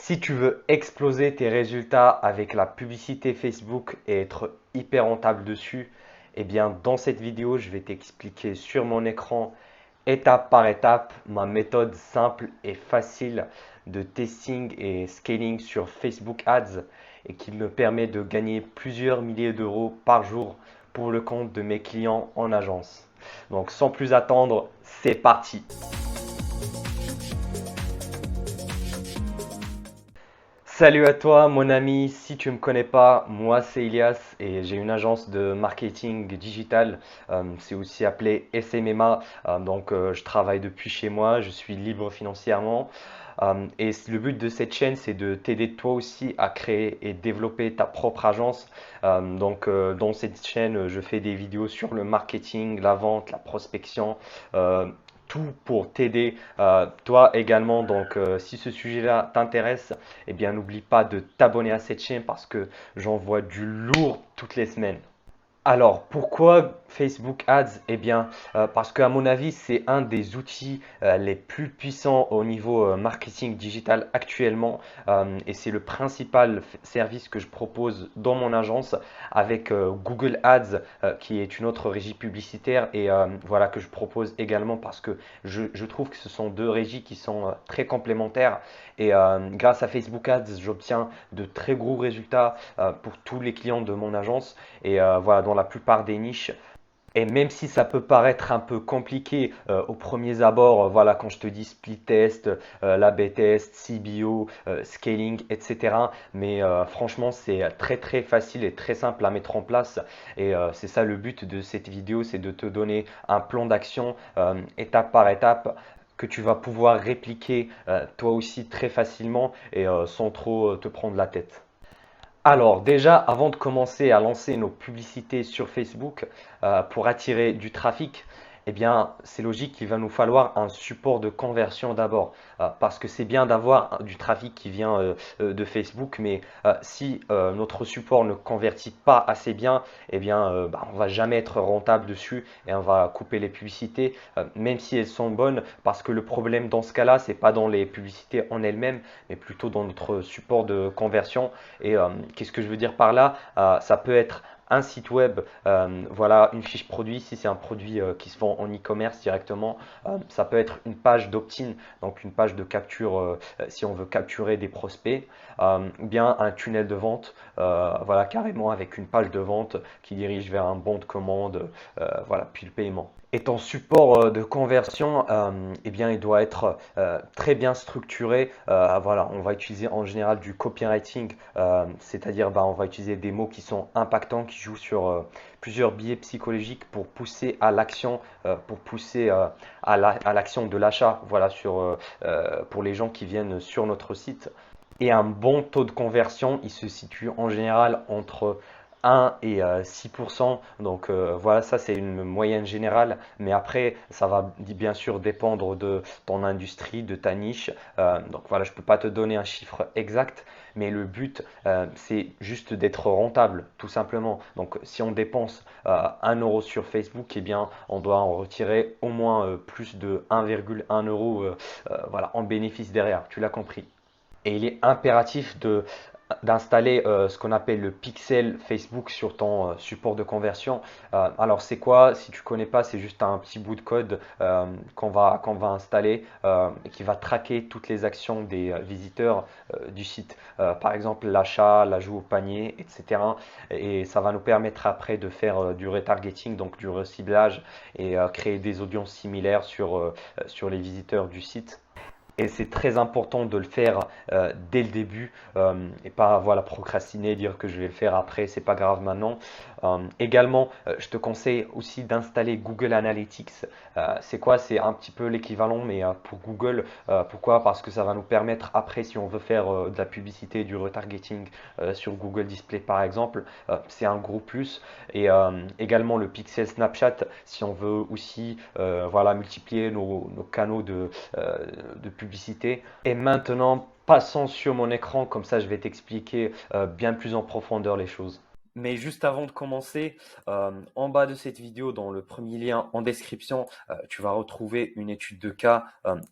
Si tu veux exploser tes résultats avec la publicité Facebook et être hyper rentable dessus, eh bien dans cette vidéo, je vais t'expliquer sur mon écran, étape par étape, ma méthode simple et facile de testing et scaling sur Facebook Ads et qui me permet de gagner plusieurs milliers d'euros par jour pour le compte de mes clients en agence. Donc sans plus attendre, c'est parti! Salut à toi mon ami, si tu ne me connais pas, moi c'est Ilias et j'ai une agence de marketing digital, c'est aussi appelé SMMA, je travaille depuis chez moi, je suis libre financièrement le but de cette chaîne c'est de t'aider toi aussi à créer et développer ta propre agence. Dans cette chaîne je fais des vidéos sur le marketing, la vente, la prospection, euh, tout pour t'aider toi également. Si ce sujet-là t'intéresse, eh bien, n'oublie pas de t'abonner à cette chaîne parce que j'envoie du lourd toutes les semaines. Alors, pourquoi Facebook Ads? Eh bien, parce qu'à mon avis, c'est un des outils les plus puissants au niveau marketing digital actuellement et c'est le principal service que je propose dans mon agence avec Google Ads qui est une autre régie publicitaire voilà que je propose également parce que je trouve que ce sont deux régies qui sont très complémentaires grâce à Facebook Ads, j'obtiens de très gros résultats pour tous les clients de mon agence voilà, dans la plupart des niches. Et même si ça peut paraître un peu compliqué aux premiers abords, voilà, quand je te dis split test, l'A/B test, CBO, scaling, etc. Mais franchement, c'est très très facile et très simple à mettre en place. C'est ça le but de cette vidéo, c'est de te donner un plan d'action étape par étape que tu vas pouvoir répliquer toi aussi très facilement sans trop te prendre la tête. Alors déjà, avant de commencer à lancer nos publicités sur Facebook pour attirer du trafic, eh bien, c'est logique qu'il va nous falloir un support de conversion d'abord, parce que c'est bien d'avoir du trafic qui vient de Facebook, mais si notre support ne convertit pas assez bien, eh bien, on va jamais être rentable dessus et on va couper les publicités, même si elles sont bonnes, parce que le problème dans ce cas-là, c'est pas dans les publicités en elles-mêmes, mais plutôt dans notre support de conversion. Qu'est-ce que je veux dire par là? Ça peut être un site web, voilà, une fiche produit si c'est un produit qui se vend en e-commerce directement. Ça peut être une page d'opt-in, donc une page de capture si on veut capturer des prospects, ou bien un tunnel de vente, voilà, carrément avec une page de vente qui dirige vers un bon de commande, voilà, puis le paiement. Et ton support de conversion, eh bien, il doit être très bien structuré. Voilà, on va utiliser en général du copywriting, c'est-à-dire on va utiliser des mots qui sont impactants, qui jouent sur plusieurs biais psychologiques pour pousser à l'action, pour pousser à l'action de l'achat. Voilà, pour les gens qui viennent sur notre site. Et un bon taux de conversion, il se situe en général entre 1 et 6%. Voilà, ça c'est une moyenne générale. Mais après, ça va bien sûr dépendre de ton industrie, de ta niche. Voilà, je ne peux pas te donner un chiffre exact. Mais le but, c'est juste d'être rentable, tout simplement. Donc si on dépense 1 euro sur Facebook, eh bien, on doit en retirer au moins plus de 1,1 euro voilà, en bénéfice derrière. Tu l'as compris. Et il est impératif d'installer ce qu'on appelle le pixel Facebook sur ton support de conversion. Alors c'est quoi? Si tu connais pas, c'est juste un petit bout de code qu'on va installer et qui va traquer toutes les actions des visiteurs du site. Par exemple l'achat, l'ajout au panier, etc. Et ça va nous permettre après de faire du retargeting, donc du reciblage et créer des audiences similaires sur les visiteurs du site. Et c'est très important de le faire dès le début et pas voilà, procrastiner, dire que je vais le faire après, c'est pas grave maintenant. Également, je te conseille aussi d'installer Google Analytics. C'est quoi? C'est un petit peu l'équivalent, mais pour Google. Pourquoi? Parce que ça va nous permettre après, si on veut faire de la publicité, du retargeting sur Google Display par exemple, c'est un gros plus. Également le pixel Snapchat, si on veut aussi voilà, multiplier nos canaux de publicité. Et maintenant, passons sur mon écran, comme ça je vais t'expliquer bien plus en profondeur les choses. Mais juste avant de commencer, en bas de cette vidéo, dans le premier lien en description, tu vas retrouver une étude de cas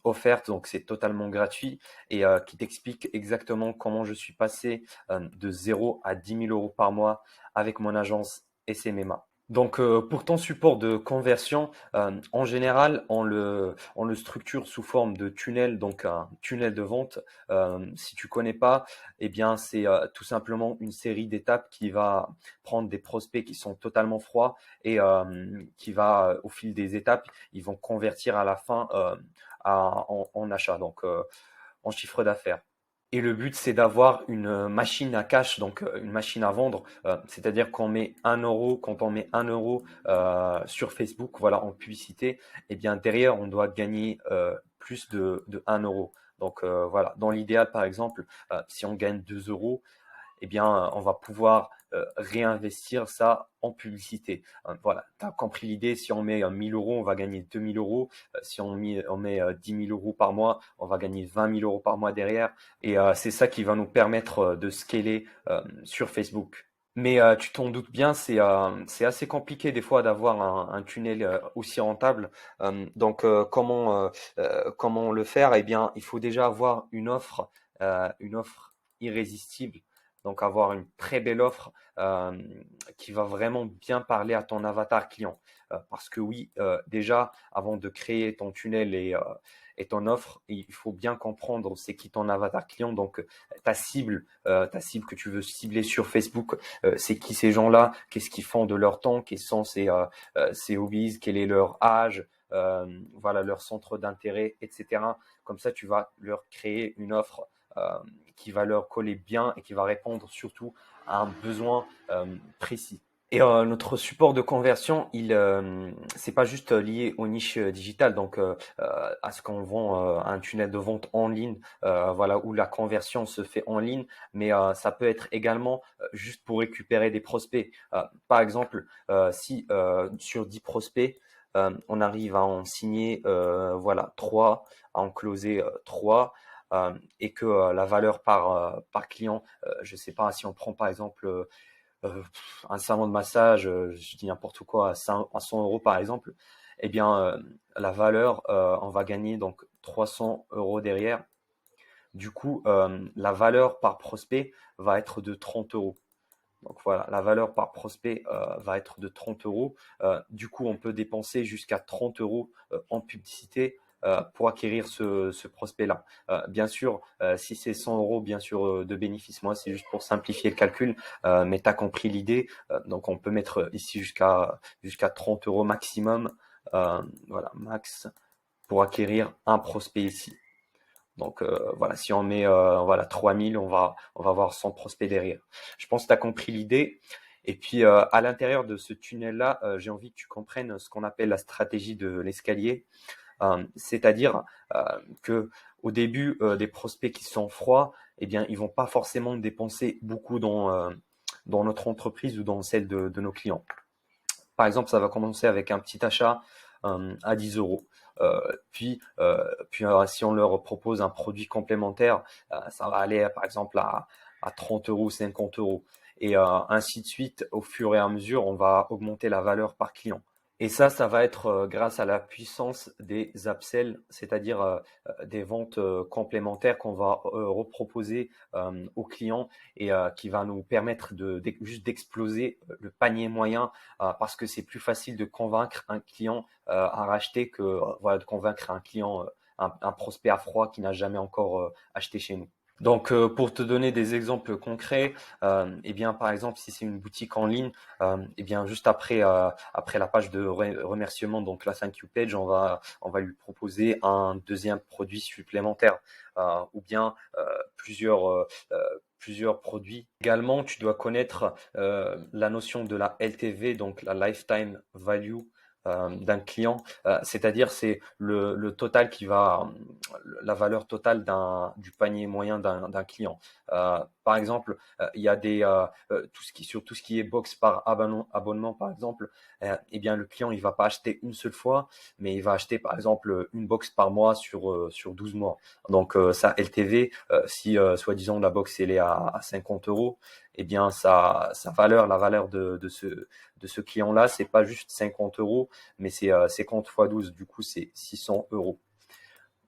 offerte, donc c'est totalement gratuit et qui t'explique exactement comment je suis passé de 0 à 10 000 € par mois avec mon agence SMMA. Donc, pour ton support de conversion, en général, on le structure sous forme de tunnel, donc un tunnel de vente. Si tu connais pas, eh bien, c'est tout simplement une série d'étapes qui va prendre des prospects qui sont totalement froids et qui va, au fil des étapes, ils vont convertir à la fin en achat, donc en chiffre d'affaires. Et le but, c'est d'avoir une machine à cash, donc une machine à vendre. C'est-à-dire qu'on met 1 euro, quand on met 1 euro sur Facebook, voilà, en publicité, et bien derrière, on doit gagner plus de 1 euro. Donc voilà, dans l'idéal, par exemple, si on gagne 2 euros, eh bien, on va pouvoir réinvestir ça en publicité. Voilà, tu as compris l'idée. Si on met 1 000 €, on va gagner 2 000 €. Si on met 10 000 € par mois, on va gagner 20 000 € par mois derrière. Et c'est ça qui va nous permettre de scaler sur Facebook. Mais tu t'en doutes bien, c'est assez compliqué des fois d'avoir un tunnel aussi rentable. Donc, comment le faire? Eh bien, il faut déjà avoir une offre irrésistible. Donc, avoir une très belle offre qui va vraiment bien parler à ton avatar client. Parce que oui, déjà, avant de créer ton tunnel et ton offre, il faut bien comprendre c'est qui ton avatar client. Donc, ta cible que tu veux cibler sur Facebook, c'est qui ces gens-là, qu'est-ce qu'ils font de leur temps, quels sont ces hobbies, quel est leur âge, voilà, leur centre d'intérêt, etc. Comme ça, tu vas leur créer une offre qui va leur coller bien et qui va répondre surtout à un besoin précis. Et notre support de conversion, c'est pas juste lié aux niches digitales, donc à ce qu'on vend un tunnel de vente en ligne, voilà, où la conversion se fait en ligne, mais ça peut être également juste pour récupérer des prospects. Par exemple, si sur 10 prospects, on arrive à en signer voilà 3, à en closer 3, et que la valeur par client, je sais pas si on prend par exemple un salon de massage, je dis n'importe quoi, à 100 € par exemple, eh bien, la valeur, on va gagner donc 300 € derrière. Du coup, la valeur par prospect va être de 30 euros. Donc voilà, la valeur par prospect va être de 30 euros. Du coup, on peut dépenser jusqu'à 30 euros en publicité pour acquérir ce prospect-là. Bien sûr, si c'est 100 euros, bien sûr, de bénéfice, moi, c'est juste pour simplifier le calcul, mais tu as compris l'idée. Donc, on peut mettre ici jusqu'à 30 euros maximum. Voilà, max pour acquérir un prospect ici. Donc voilà, si on met voilà 3000, on va avoir 100 prospects derrière. Je pense que tu as compris l'idée. Et puis à l'intérieur de ce tunnel-là, j'ai envie que tu comprennes ce qu'on appelle la stratégie de l'escalier. C'est-à-dire que au début, des prospects qui sont froids, eh bien, ils vont pas forcément dépenser beaucoup dans notre entreprise ou dans celle de nos clients. Par exemple, ça va commencer avec un petit achat à 10 euros. Puis si on leur propose un produit complémentaire, ça va aller par exemple à 30 euros, 50 euros. Et ainsi de suite, au fur et à mesure, on va augmenter la valeur par client. Et ça va être grâce à la puissance des upsells, c'est-à-dire des ventes complémentaires qu'on va reproposer aux clients et qui va nous permettre juste d'exploser le panier moyen parce que c'est plus facile de convaincre un client à racheter que voilà, de convaincre un client, un prospect à froid qui n'a jamais encore acheté chez nous. Donc, pour te donner des exemples concrets, eh bien, par exemple, si c'est une boutique en ligne, eh bien, juste après la page de remerciement, donc la thank you page, on va lui proposer un deuxième produit supplémentaire ou bien plusieurs produits. Également, tu dois connaître la notion de la LTV, donc la lifetime value d'un client, c'est-à-dire c'est le total la valeur totale du panier moyen d'un client. Par exemple, il y a sur tout ce qui est box par abonnement, par exemple, eh bien le client il va pas acheter une seule fois, mais il va acheter par exemple une box par mois sur 12 mois. Donc ça LTV, si soi-disant la box elle est à 50 euros, eh bien sa valeur, la valeur de ce client-là, c'est pas juste 50 euros, mais c'est 50 fois 12, du coup c'est 600 euros.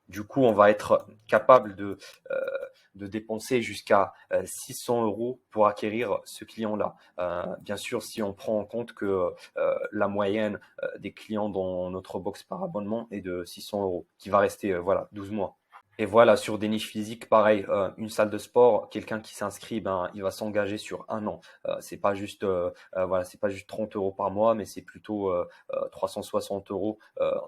Du coup, on va être capable euh, de dépenser jusqu'à 600 euros pour acquérir ce client-là. Bien sûr, si on prend en compte que la moyenne des clients dans notre box par abonnement est de 600 euros, qui va rester voilà 12 mois. Et voilà, sur des niches physiques, pareil, une salle de sport, quelqu'un qui s'inscrit, ben, il va s'engager sur un an. Voilà, c'est pas juste 30 euros par mois, mais c'est plutôt 360 euros.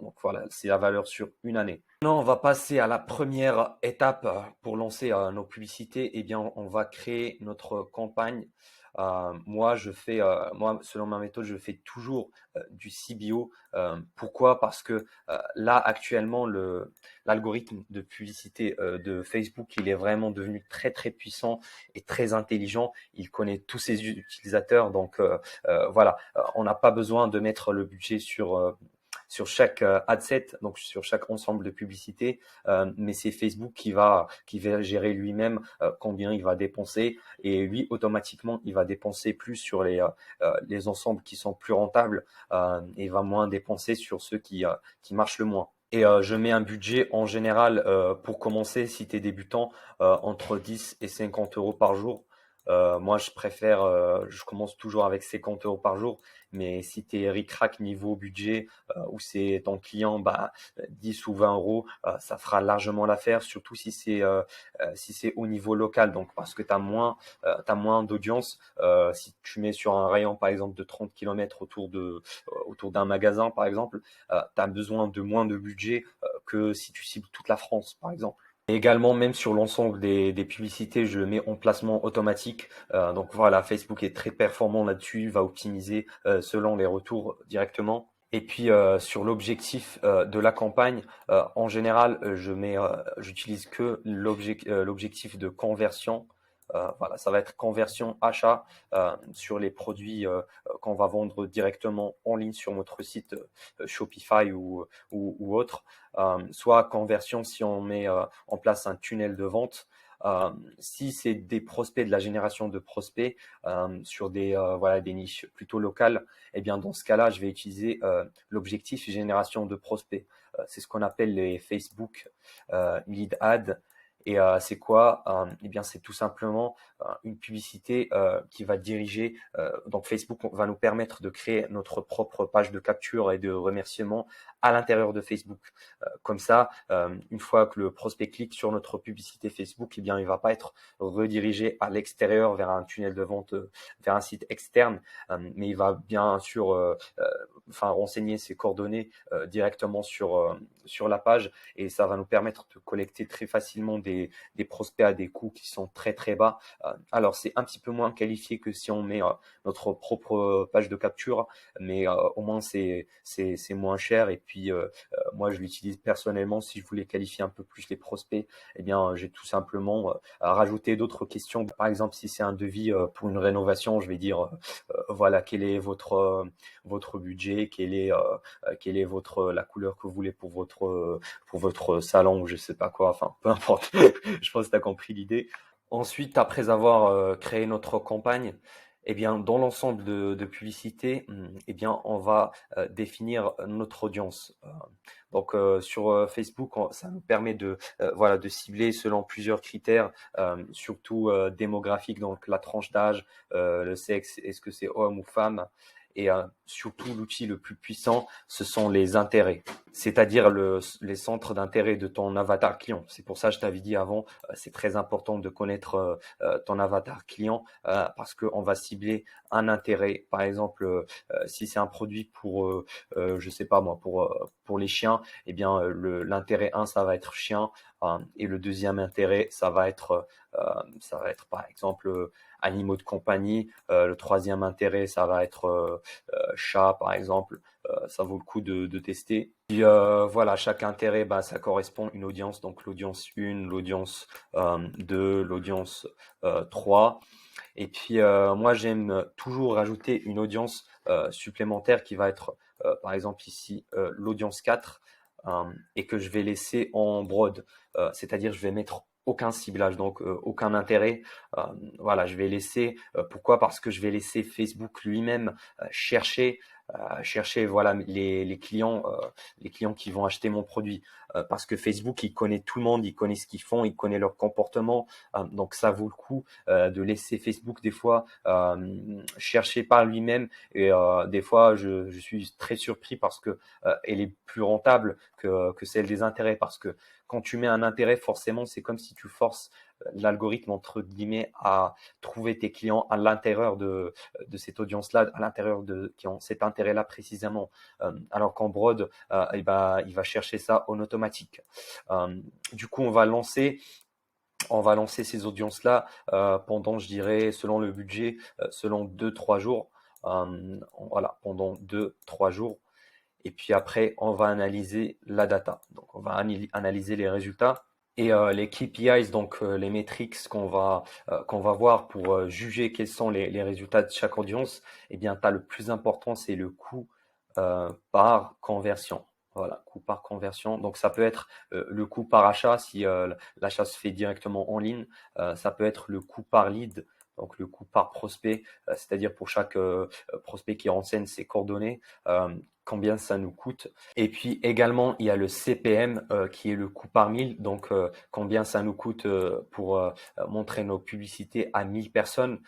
Donc voilà, c'est la valeur sur une année. Maintenant, on va passer à la première étape pour lancer nos publicités. Eh bien, on va créer notre campagne. Moi, selon ma méthode, je fais toujours du CBO. Pourquoi? Parce que là, actuellement, l'algorithme de publicité de Facebook, il est vraiment devenu très très puissant et très intelligent. Il connaît tous ses utilisateurs, donc voilà, on n'a pas besoin de mettre le budget sur chaque ad set, donc sur chaque ensemble de publicités, mais c'est Facebook qui va gérer lui-même combien il va dépenser, et lui automatiquement il va dépenser plus sur les ensembles qui sont plus rentables, et va moins dépenser sur ceux qui marchent le moins. Et je mets un budget en général pour commencer, si tu es débutant, entre 10 et 50 euros par jour. Moi, je commence toujours avec 50 euros par jour, mais si tu es ric-rac niveau budget, ou c'est ton client, bah, 10 ou 20 euros, ça fera largement l'affaire, surtout si c'est au niveau local, donc parce que t'as moins d'audience. Si tu mets sur un rayon, par exemple, de 30 km autour d'un magasin, par exemple, tu as besoin de moins de budget que si tu cibles toute la France, par exemple. Et également, même sur l'ensemble des publicités, je le mets en placement automatique. Donc voilà, Facebook est très performant là-dessus, va optimiser selon les retours directement. Et puis sur l'objectif de la campagne, en général, j'utilise que l'objectif de conversion. Voilà, ça va être conversion achat sur les produits qu'on va vendre directement en ligne sur notre site Shopify ou autre. Soit conversion si on met en place un tunnel de vente. Si c'est des prospects, de la génération de prospects sur voilà, des niches plutôt locales, eh bien dans ce cas-là, je vais utiliser l'objectif génération de prospects. C'est ce qu'on appelle les Facebook Lead Ads. Et c'est quoi? Eh bien, c'est tout simplement une publicité qui va diriger. Donc, Facebook va nous permettre de créer notre propre page de capture et de remerciement à l'intérieur de Facebook. Comme ça, une fois que le prospect clique sur notre publicité Facebook, eh bien, il va pas être redirigé à l'extérieur vers un tunnel de vente, vers un site externe, mais il va bien sûr renseigner ses coordonnées directement sur la page, et ça va nous permettre de collecter très facilement des prospects à des coûts qui sont très très bas. Alors c'est un petit peu moins qualifié que si on met notre propre page de capture, mais au moins c'est moins cher. Et puis moi je l'utilise personnellement. Si je voulais qualifier un peu plus les prospects, eh bien j'ai tout simplement rajouté d'autres questions. Par exemple, si c'est un devis pour une rénovation, je vais dire voilà, quel est votre budget, quelle est la couleur que vous voulez pour votre salon, ou je sais pas quoi, enfin peu importe. Je pense que tu as compris l'idée. Ensuite, après avoir créé notre campagne, eh bien, dans l'ensemble de publicités, eh bien, on va définir notre audience. Donc, sur Facebook, ça nous permet voilà, de cibler selon plusieurs critères, surtout démographiques, donc la tranche d'âge, le sexe, est-ce que c'est homme ou femme, et surtout l'outil le plus puissant, ce sont les intérêts, c'est-à-dire les centres d'intérêt de ton avatar client. C'est pour ça que je t'avais dit avant, c'est très important de connaître ton avatar client, parce qu'on va cibler un intérêt. Par exemple, si c'est un produit je sais pas moi, pour les chiens, eh bien l'intérêt 1, ça va être chien, et le deuxième intérêt, ça va être par exemple animaux de compagnie. Le troisième intérêt, ça va être chat, par exemple. Ça vaut le coup de tester. Puis voilà, chaque intérêt, bah, ça correspond à une audience. Donc l'audience 1, l'audience 2, l'audience 3. Et puis moi, j'aime toujours rajouter une audience supplémentaire qui va être, par exemple ici, l'audience 4, et que je vais laisser en broad. C'est-à-dire je vais mettre aucun ciblage, donc aucun intérêt. Euh, voilà, je vais laisser. Pourquoi? Parce que je vais laisser Facebook lui-même chercher voilà les clients qui vont acheter mon produit. Parce que Facebook, il connaît tout le monde, il connaît ce qu'ils font, il connaît leur comportement. Donc ça vaut le coup de laisser Facebook des fois chercher par lui-même. Et des fois, je suis très surpris parce que elle est plus rentable que celle des intérêts. Parce que quand tu mets un intérêt, forcément, c'est comme si tu forces l'algorithme, entre guillemets, à trouver tes clients à l'intérieur de cette audience-là, à l'intérieur de qui ont cet intérêt-là précisément. Alors qu'en broad, eh ben, il va chercher ça en automatique. Euh, du coup, on va lancer ces audiences-là pendant, je dirais, selon le budget, selon 2-3 jours. Voilà, pendant 2-3 jours. Et puis après, on va analyser la data. Donc, on va analyser les résultats. Et les KPIs, donc les métriques qu'on va voir pour juger quels sont les résultats de chaque audience, eh bien, tu as le plus important, c'est le coût par conversion. Voilà, coût par conversion. Donc, ça peut être le coût par achat si l'achat se fait directement en ligne. Ça peut être le coût par lead, donc le coût par prospect, c'est-à-dire pour chaque prospect qui renseigne ses coordonnées, combien ça nous coûte. Et puis également, il y a le CPM qui est le coût par 1000. Donc, combien ça nous coûte pour montrer nos publicités à 1000 personnes.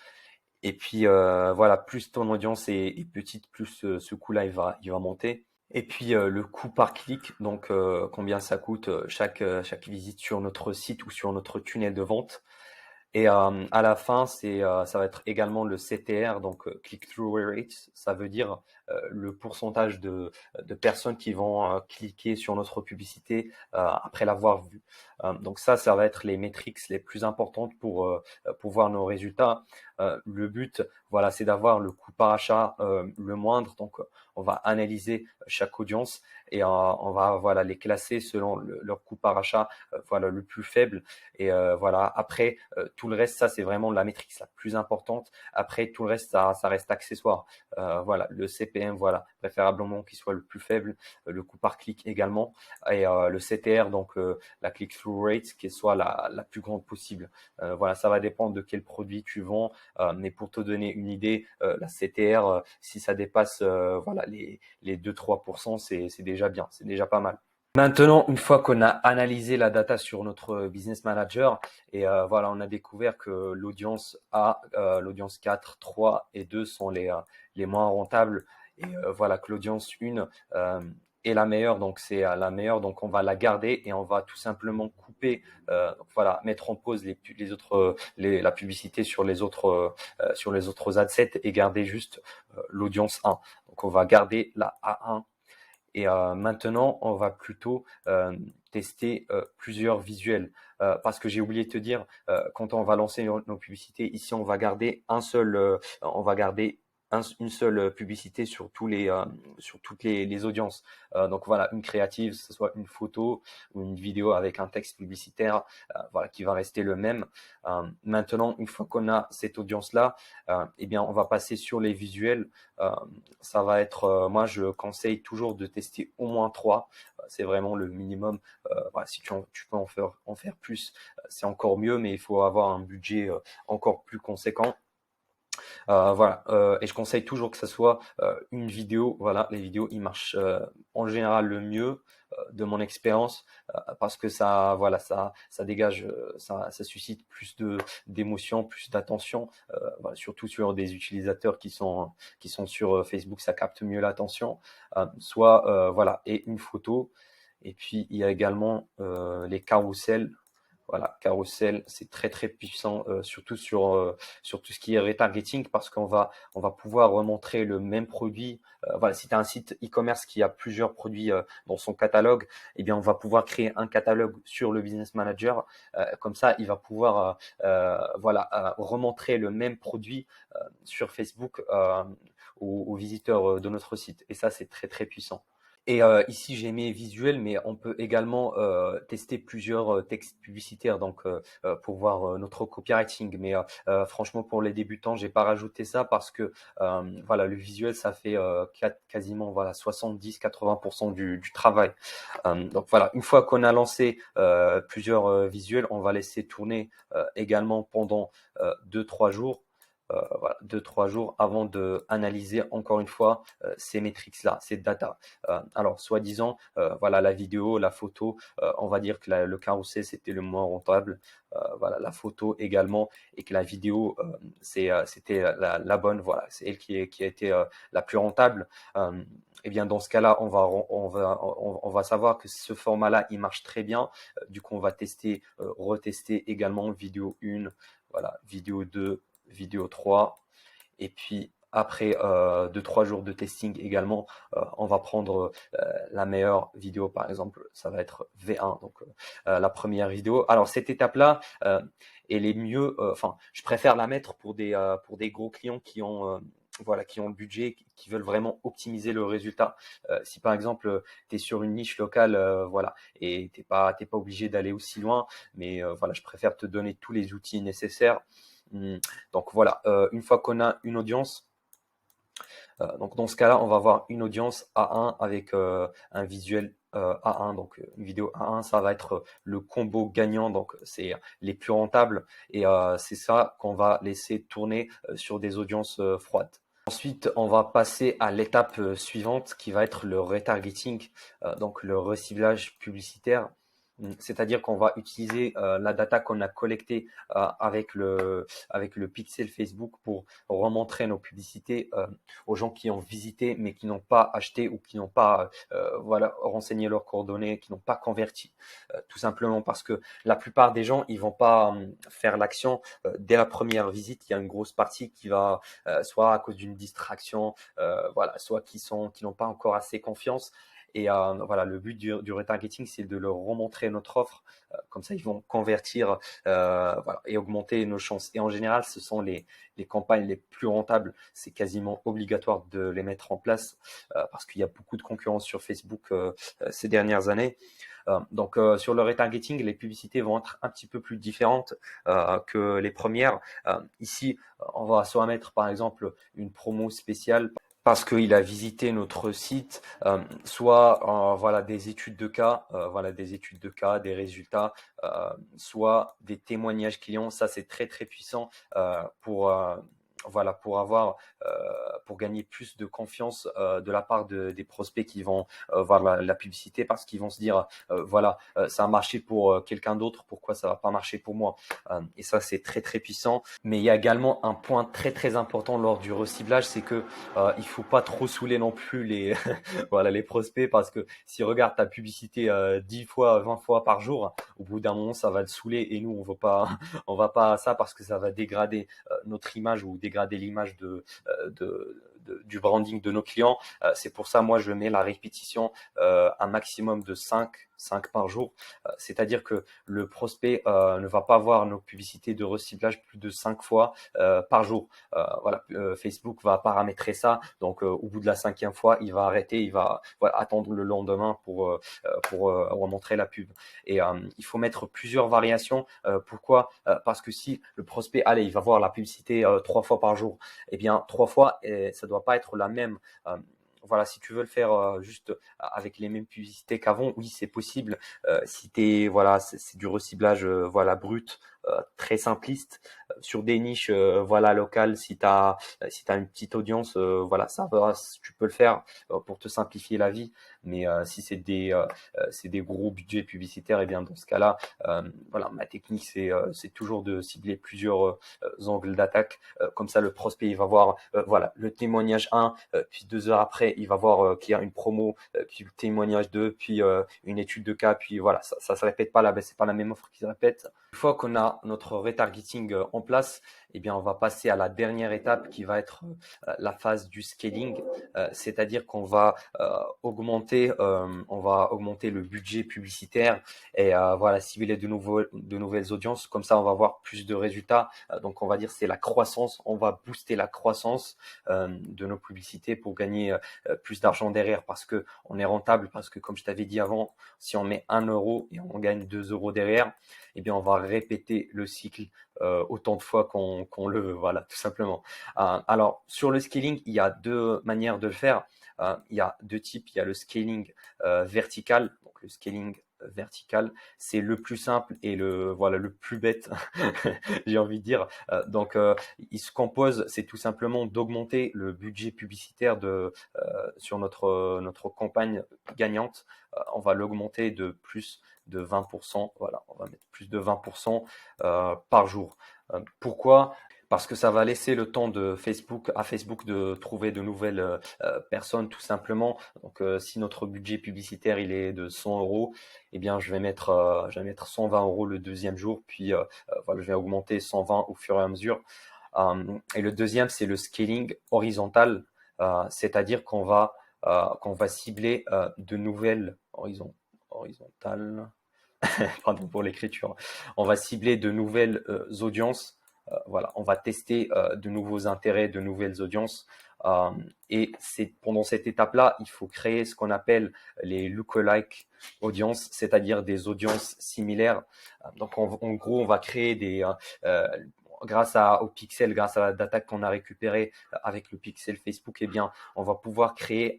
Et puis, voilà, plus ton audience est petite, plus ce coût-là, il va monter. Et puis, le coût par clic, donc combien ça coûte chaque visite sur notre site ou sur notre tunnel de vente. Et à la fin, ça va être également le CTR, donc click-through rate. Ça veut dire le pourcentage de personnes qui vont cliquer sur notre publicité après l'avoir vue. Donc ça va être les métriques les plus importantes pour voir nos résultats. Le but, voilà, c'est d'avoir le coût par achat le moindre. Donc, on va analyser chaque audience et on va voilà les classer selon leur coût par achat, voilà le plus faible. Et voilà, après, tout le reste, ça, c'est vraiment la métrique la plus importante. Après, tout le reste, ça reste accessoire. Voilà, le CPM, voilà, préférablement qu'il soit le plus faible, le coût par clic également, et le CTR, donc la click-through rate, qui soit la plus grande possible. Voilà, ça va dépendre de quel produit tu vends, mais pour te donner une idée, la CTR, si ça dépasse voilà, les 2-3%, c'est déjà bien, c'est déjà pas mal. Maintenant, une fois qu'on a analysé la data sur notre business manager et voilà, on a découvert que l'audience A, l'audience 4, 3 et 2 sont les moins rentables et voilà que l'audience 1 est la meilleure, donc c'est la meilleure, donc on va la garder et on va tout simplement couper, donc voilà, mettre en pause les autres, la publicité sur les autres adsets et garder juste l'audience 1. Donc on va garder la A1 et maintenant, on va plutôt tester plusieurs visuels. Parce que j'ai oublié de te dire, quand on va lancer nos publicités, ici, on va garder une seule publicité sur toutes les audiences. Donc voilà, une créative, que ce soit une photo ou une vidéo avec un texte publicitaire, voilà, qui va rester le même. Maintenant, une fois qu'on a cette audience-là, eh bien, on va passer sur les visuels. Euh, Ça va être, moi je conseille toujours de tester au moins 3. C'est vraiment le minimum. Voilà, si tu peux en faire plus, c'est encore mieux, mais il faut avoir un budget encore plus conséquent. Voilà, et je conseille toujours que ça soit une vidéo. Voilà, les vidéos, ils marchent en général le mieux de mon expérience parce que ça, voilà, ça dégage, ça suscite plus d'émotions, plus d'attention. Voilà, surtout sur des utilisateurs qui sont sur Facebook, ça capte mieux l'attention. Soit voilà, et une photo. Et puis il y a également les carousels. Voilà, Carousel, c'est très très puissant, surtout sur tout ce qui est retargeting, parce qu'on va pouvoir remontrer le même produit. Voilà, si tu as un site e-commerce qui a plusieurs produits dans son catalogue, eh bien, on va pouvoir créer un catalogue sur le Business Manager. Comme ça, il va pouvoir voilà, remontrer le même produit sur Facebook aux visiteurs de notre site. Et ça, c'est très très puissant. Et ici, j'ai mis visuel, mais on peut également tester plusieurs textes publicitaires pour voir notre copywriting. Mais franchement, pour les débutants, j'ai pas rajouté ça parce que voilà, le visuel, ça fait quasiment voilà 70-80% du travail. Donc voilà, une fois qu'on a lancé plusieurs visuels, on va laisser tourner également pendant 2-3 jours. Voilà, 2-3 jours avant de analyser encore une fois ces métriques-là, ces data. Alors, soi-disant, voilà, la vidéo, la photo, on va dire que le carrousel c'était le moins rentable. Voilà, la photo également, et que la vidéo c'était la bonne. Voilà, c'est elle qui a été la plus rentable. Et bien dans ce cas-là, on va savoir que ce format-là, il marche très bien. Du coup, on va tester, retester également vidéo 1, voilà, vidéo 2, vidéo 3. Et puis après 2-3 jours de testing également, on va prendre la meilleure vidéo, par exemple, ça va être V1, donc la première vidéo. Alors cette étape-là, elle est mieux, enfin, je préfère la mettre pour des gros clients qui ont voilà, qui ont le budget, qui veulent vraiment optimiser le résultat. Si par exemple, tu es sur une niche locale, voilà, et t'es pas obligé d'aller aussi loin, mais voilà, je préfère te donner tous les outils nécessaires. Hum, Donc voilà, une fois qu'on a une audience, donc dans ce cas-là, on va avoir une audience A1 avec un visuel A1, donc une vidéo A1, ça va être le combo gagnant, donc c'est les plus rentables, et c'est ça qu'on va laisser tourner sur des audiences froides. Ensuite, on va passer à l'étape suivante qui va être le retargeting, donc le reciblage publicitaire. C'est-à-dire qu'on va utiliser la data qu'on a collectée avec le pixel Facebook pour remontrer nos publicités aux gens qui ont visité mais qui n'ont pas acheté ou qui n'ont pas voilà, renseigné leurs coordonnées, qui n'ont pas converti. Tout simplement parce que la plupart des gens, ils vont pas faire l'action dès la première visite. Il y a une grosse partie qui va soit à cause d'une distraction, voilà, soit qui n'ont pas encore assez confiance. Et voilà, le but du retargeting, c'est de leur remontrer notre offre. Comme ça, ils vont convertir voilà, et augmenter nos chances. Et en général, ce sont les campagnes les plus rentables. C'est quasiment obligatoire de les mettre en place parce qu'il y a beaucoup de concurrence sur Facebook ces dernières années. Sur le retargeting, les publicités vont être un petit peu plus différentes que les premières. Ici, on va soit mettre par exemple une promo spéciale parce qu'il a visité notre site, soit voilà des études de cas, voilà des études de cas, des résultats, soit des témoignages clients. Ça c'est très très puissant pour voilà pour avoir pour gagner plus de confiance de la part des prospects qui vont voir la publicité, parce qu'ils vont se dire voilà, ça a marché pour quelqu'un d'autre, pourquoi ça va pas marcher pour moi. Et ça c'est très très puissant. Mais il y a également un point très très important lors du reciblage, c'est que il faut pas trop saouler non plus les voilà les prospects, parce que s'ils regardent ta publicité 10 fois, 20 fois par jour, au bout d'un moment ça va le saouler, et nous on veut pas on va pas à ça, parce que ça va dégrader notre image ou dégrader l'image du branding de nos clients. C'est pour ça, moi, je mets la répétition un maximum de 5 par jour. C'est-à-dire que le prospect ne va pas voir nos publicités de reciblage plus de 5 fois par jour. Voilà, Facebook va paramétrer ça. Donc, au bout de la 5e fois, il va arrêter, il va voilà, attendre le lendemain pour remontrer la pub. Et il faut mettre plusieurs variations. Pourquoi? Parce que si le prospect, allez, il va voir la publicité 3 fois par jour, eh bien 3 fois, ça doit pas être la même. Voilà, si tu veux le faire juste avec les mêmes publicités qu'avant, oui, c'est possible. Si t'es, voilà, c'est du reciblage, voilà, brut, très simpliste, sur des niches, voilà, locales. Si t'as une petite audience, voilà, ça va, tu peux le faire pour te simplifier la vie. Mais si c'est des gros budgets publicitaires, et bien dans ce cas-là, voilà, ma technique c'est toujours de cibler plusieurs angles d'attaque. Comme ça, le prospect il va voir voilà le témoignage 1, puis 2 heures après, il va voir qu'il y a une promo, puis le témoignage 2, puis une étude de cas, puis voilà, ça se répète pas là, c'est pas la même offre qui se répète. Une fois qu'on a a notre retargeting en place, eh bien, on va passer à la dernière étape qui va être la phase du scaling, c'est-à-dire qu'on va augmenter le budget publicitaire et voilà, cibler de nouvelles audiences. Comme ça, on va avoir plus de résultats. Donc, on va dire c'est la croissance. On va booster la croissance de nos publicités pour gagner plus d'argent derrière parce que on est rentable. Parce que, comme je t'avais dit avant, si on met 1 € et on gagne 2 € derrière, eh bien, on va répéter le cycle autant de fois qu'on le veut. Voilà, tout simplement. Alors, sur le scaling, il y a deux manières de le faire. Il y a deux types. Il y a le scaling vertical. Donc, le scaling vertical, c'est le plus simple et le plus bête, j'ai envie de dire. Il se compose, c'est tout simplement d'augmenter le budget publicitaire sur notre campagne gagnante. On va l'augmenter de plus de 20%. Voilà, on va mettre plus de 20% par jour. Pourquoi? Parce que ça va laisser le temps à Facebook de trouver de nouvelles personnes, tout simplement. Donc, si notre budget publicitaire il est de 100 €, eh bien, je vais mettre 120 € le deuxième jour, puis voilà, je vais augmenter 120 au fur et à mesure. Et le deuxième, c'est le scaling horizontal, c'est-à-dire qu'on va cibler de nouvelles horizontales. Pardon pour l'écriture. On va cibler de nouvelles audiences. Voilà, on va tester de nouveaux intérêts, de nouvelles audiences. Euh, et c'est pendant cette étape-là, il faut créer ce qu'on appelle les lookalike audiences, c'est-à-dire des audiences similaires. Donc en gros, on va créer au pixel, grâce à la data qu'on a récupérée avec le pixel Facebook, eh bien, on va pouvoir créer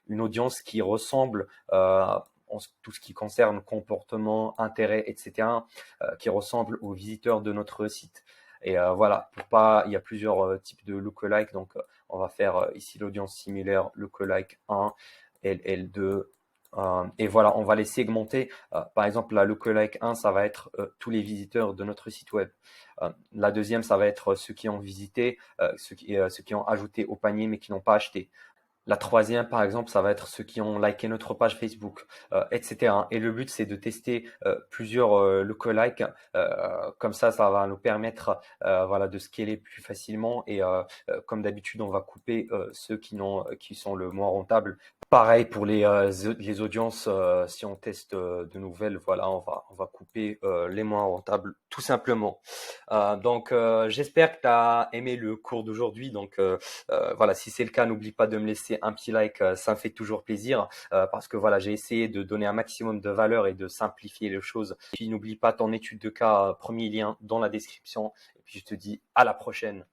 une audience qui ressemble en tout ce qui concerne comportement, intérêt, etc., qui ressemble aux visiteurs de notre site. Et voilà, il y a plusieurs types de lookalike. Donc, on va faire ici l'audience similaire, lookalike 1, LL2. Et voilà, on va les segmenter. Par exemple, la lookalike 1, ça va être tous les visiteurs de notre site web. La deuxième, ça va être ceux qui ont visité, ceux qui ont ajouté au panier mais qui n'ont pas acheté. La troisième, par exemple, ça va être ceux qui ont liké notre page Facebook, etc. Et le but, c'est de tester plusieurs lookalikes. Comme ça va nous permettre voilà, de scaler plus facilement. Et comme d'habitude, on va couper ceux qui sont le moins rentables. Pareil pour les audiences, si on teste de nouvelles, voilà, on va couper les moins rentables, tout simplement. J'espère que tu as aimé le cours d'aujourd'hui. Voilà, si c'est le cas, n'oublie pas de me laisser un petit like, ça me fait toujours plaisir parce que voilà, j'ai essayé de donner un maximum de valeur et de simplifier les choses. Et puis n'oublie pas ton étude de cas, premier lien dans la description. Et puis je te dis à la prochaine.